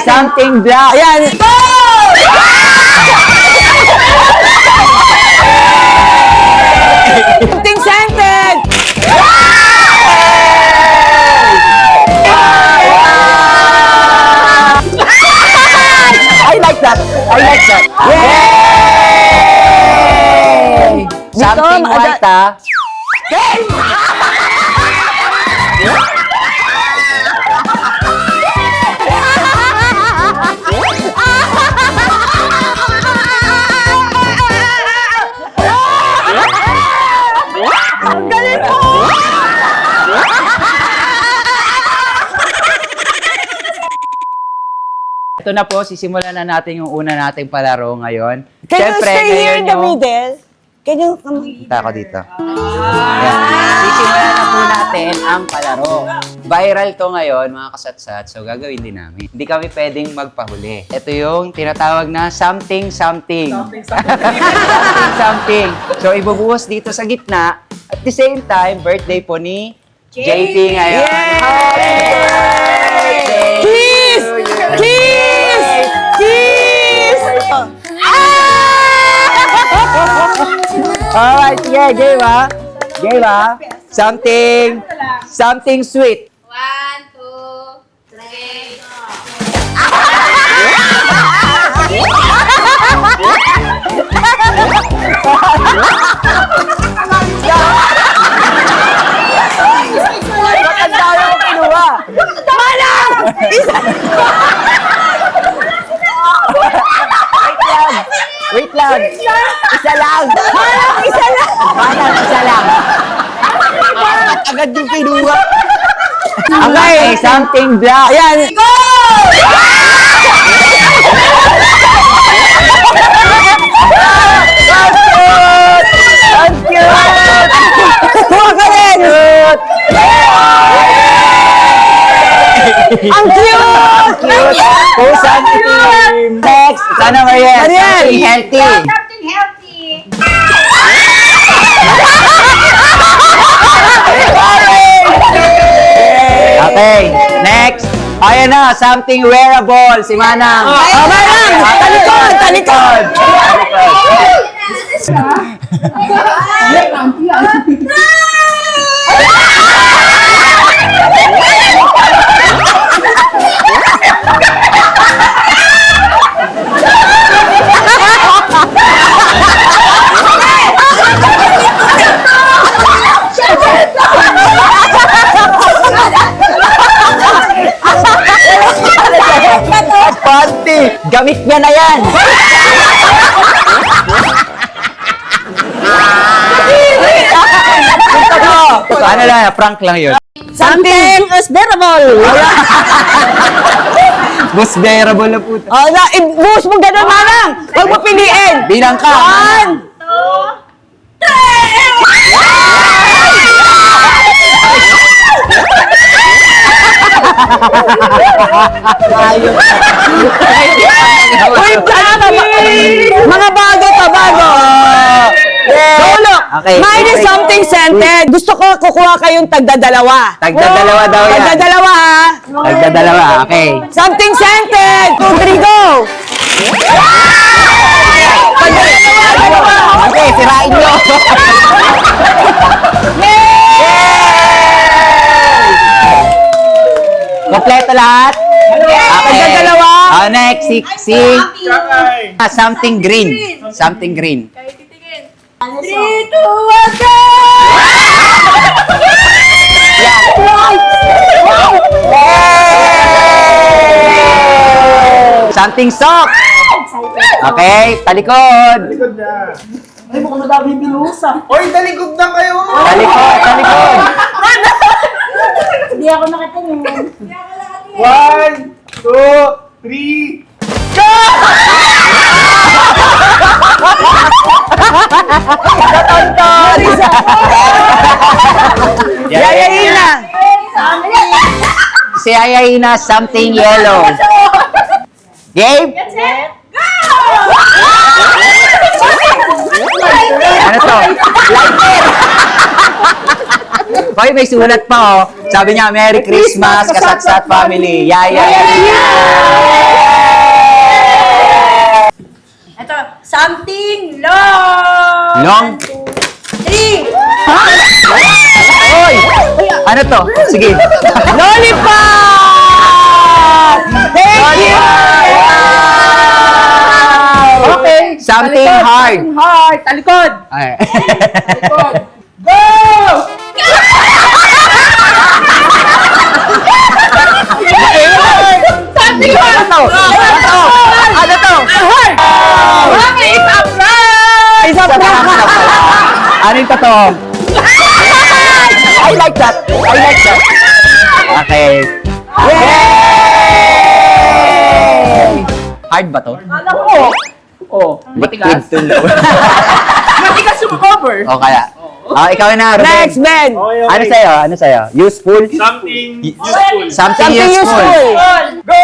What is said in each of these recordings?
Something black. Ayan. Something scented. I like that. I like that. Yay! Something white, ah. Ang galing mo! Ito na po, sisimulan na natin yung una nating palaro ngayon. Can you Siyempre, stay here ngayon in the yung- middle? Can you... Punta ako dito. Ayan. Sisimulan na po natin ang palaro. Viral to ngayon, mga kasatsat. So, gagawin din namin. Hindi kami pwedeng magpahuli. Ito yung tinatawag na something. Something. So, ibubuhos dito sa gitna. At the same time, birthday po ni JP ngayon. Happy birthday Kiss! to you. Kiss! Kiss! Alright, sige, game ha? Game ha? Something sweet. 1, 2, 3. Ang dami mo kinuha. Wait lang. Isa lang. Isa lang. Agad yung kinuha. Okay, something black. Ayan. Go! Ang cute! Kuha ka rin! Ang cute! Cute! Who's on the team? Next, sana Mariel. Mariel! Something healthy. Something healthy. Okay, next. Ayan na, something wearable. Si Manang. Manang! Talikod! Talikod! Panty! Gamit niya na yan! Ano lang, prank lang yun. Something unbearable! Most bearable na puto. Oh, i-boost mo gano'n, Manang! Huwag mo piliin! Bilang ka! 1, Uy, mga bago pa, bago! Solo! Okay. Mine is something scented. Gusto ko kukuha kayong tagdadalawa. Tagdadalawa daw yan. Tagdadalawa, ha? Tagdadalawa, okay. Something scented! 2, 3, go! Okay, sirain nyo! Kompleto lahat? Tagdadalawa. Next, something green. Something green. 3, 2, 1, go! Something soft. Okay, talikod. Ay, mukhang madami yung binuhusan. Hoy, talikod na kayo! Talikod, talikod. Hindi ako nakatingin. 1, 2, 3, Yayayina! Si Ayayina, something yellow. Game? Ano to? Lighter! Hoy, may sulat pa, oh. Sabi niya, Merry Christmas, Kasatsat Family. Ito, something long. Long? 3. Oy! Ano to? Sige. Lollipop! Thank you! Okay. Something hard. Heart, talikod. Ay. Go! Something hard. Ano to? Ano to? Okay, it's a prank! It's a prank! Ano yung totoo? I like that. I like that. Okay. Yay! Hard ba to? Alam ko. Oh, matigas. Liquid to low. Matigas yung cover. O kaya. Ikaw na, Ruben. Next, Ben! Okay, Ano sa'yo? Ano sa'yo? Useful? Something useful. Something Something useful. useful! Go!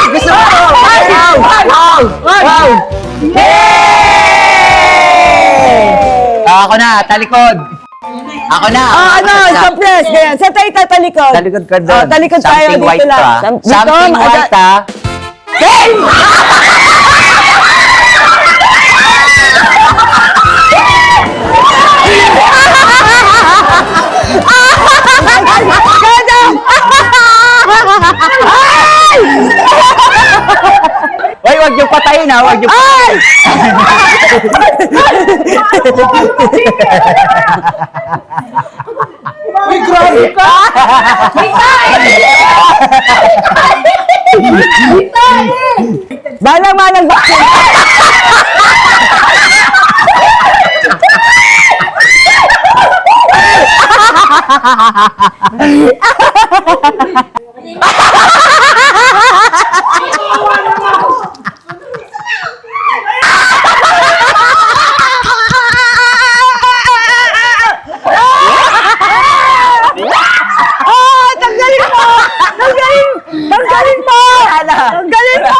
Gusto mo? Wow! Wow! Wow! Yay! Ako na, talikod. Ako na. Ano, sa press, ganyan. Saan tayo tatalikod? Talikod ka doon. Talikod tayo, Something dito white lang. ka. Something white ka. Hey! Hoy, wag niyo patayin ha. Wag niyo patayin. Uy, grabe ka! Manang bakit? Tanggalin mo! Tanggalin! Tanggalin mo! Tanggalin mo!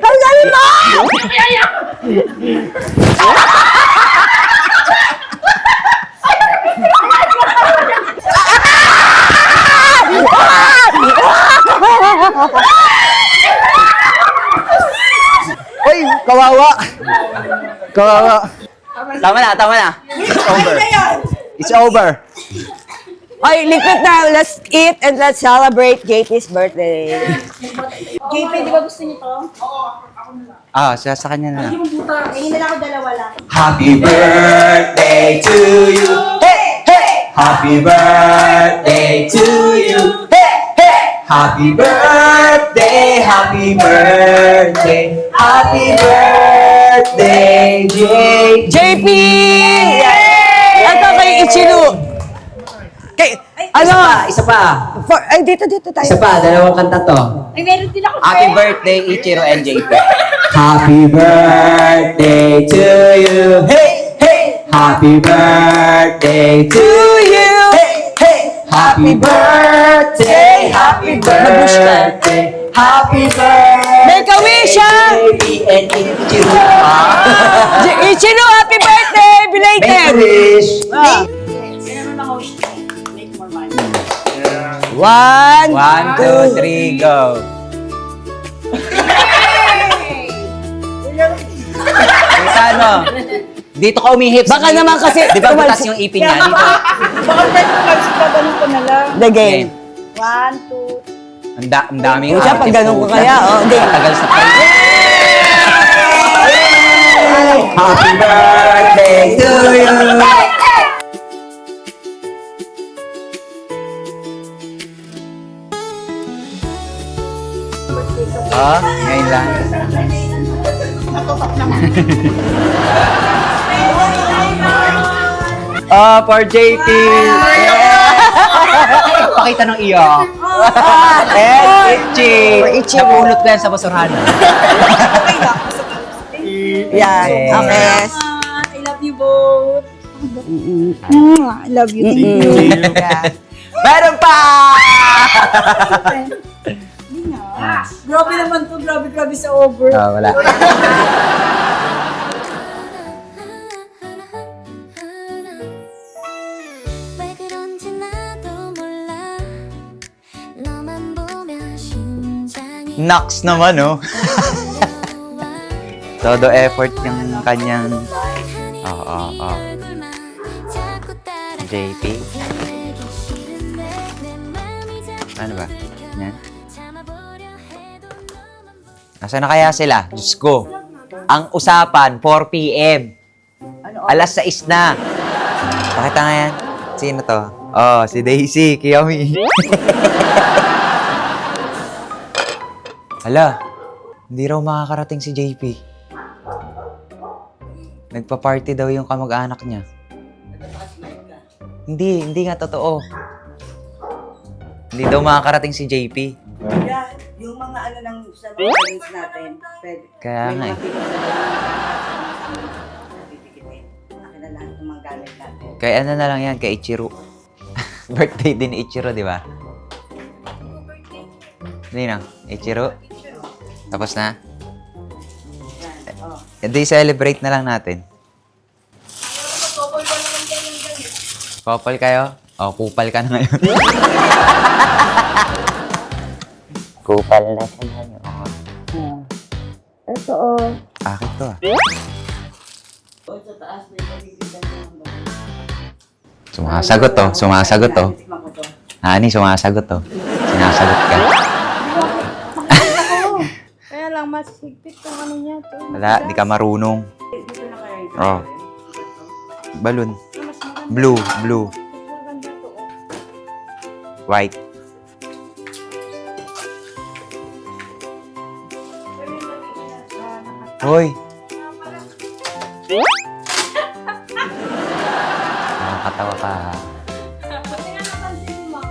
Tanggalin mo! Hoy, kawawa. Kawawa. Tama na, tama na. It's over. It's over. Ay, liquid na. Let's eat and let's celebrate JP's birthday. JP, di ba gusto niyo to? Sa kanya na lang. Tingin na lang ako dalawa lang. Happy birthday to you. Hey, hey. Happy birthday to you. Hey, hey. Happy birthday, happy birthday, happy birthday, JP! Ito kay Ichiru. Kay, ano? Isa pa. Ay, dito tayo. Isa pa, dalawang kanta to. Ay, meron din ako. Happy birthday, Ichiro and JP. Happy birthday to you. Hey, hey. Happy birthday to you. Hey, hey. Happy birthday, happy birthday, happy birthday. Make a wish, ha? JP and Ichiro. Ichiru, happy birthday! Make a Belated! wish. Meron ako. Make more money. 1, 1, 2, 3, go. Ano? Dito ka umihip. Baka naman kasi- Di ba butas yung ipin niya? Dito. Baka pwede ka ganun ko na lang. The game. 1, 2, Ang daming Siya, pag ganun ko kaya, hindi. Tagal sa play. Happy birthday to you. Ngayon lang. For JP. Pakita ng iyak. And Itchy. Napulot ko yan sa basurahan. Yan. Okay. I love you both. I love you. Thank you. Meron pa! Grabe naman to. Grabe sa over. Wala. Nox naman, oh. Todo effort yung kanyang... Oo. JP. Ano ba? Yan. Nasaan na kaya sila? Diyos ko. Ang usapan, 4 p.m. Alas 6 na. Pakita nga yan. Sino to? Oh, si Daisy, Kiyomi. Hala, hindi raw makakarating si JP. Nagpa-party daw yung kamag-anak niya. Hindi nga totoo. Hindi daw makakarating si JP. Yeah, yung mga ano ng sa mga games natin, pwede. Kaya nga eh. Akin na lahat ng mga gamit natin. Kaya ano na lang yan, kay Ichiro. Birthday din ni Ichiro, di ba? Hindi na, Ichiro. Tapos na? Hindi, celebrate na lang natin. Couple kayo? O, kupal ka na ngayon. Kupal na siya ngayon. Ito oh. Akin to ah. Sa taas may pagbibitan ng Sumasagot to, sumasagot to. Hani, sumasagot to. Sinasagot ka. Kaya lang, mas higpit kung ano niya to. Wala, di ka marunong. Dito na kayo. Oh. Balloon. Blue. Maganda to. White. Hoy! Nakakatawa ka ha. Pati nga napansin mo.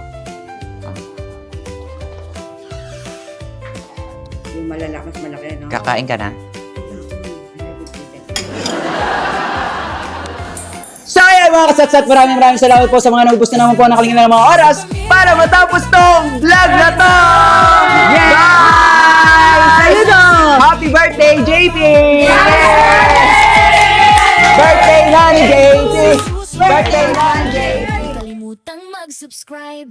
Yung malala, mas malaki, no? Kakain ka na? So ayan mga kasatsat, maraming salamat po sa mga naubos na naman po nakalingan ng mga oras para matapos tong vlog na to! Yes! Saludo! Happy birthday, JP! Birthday na ni JP! Birthday na ni JP! Kalimutang mag-subscribe.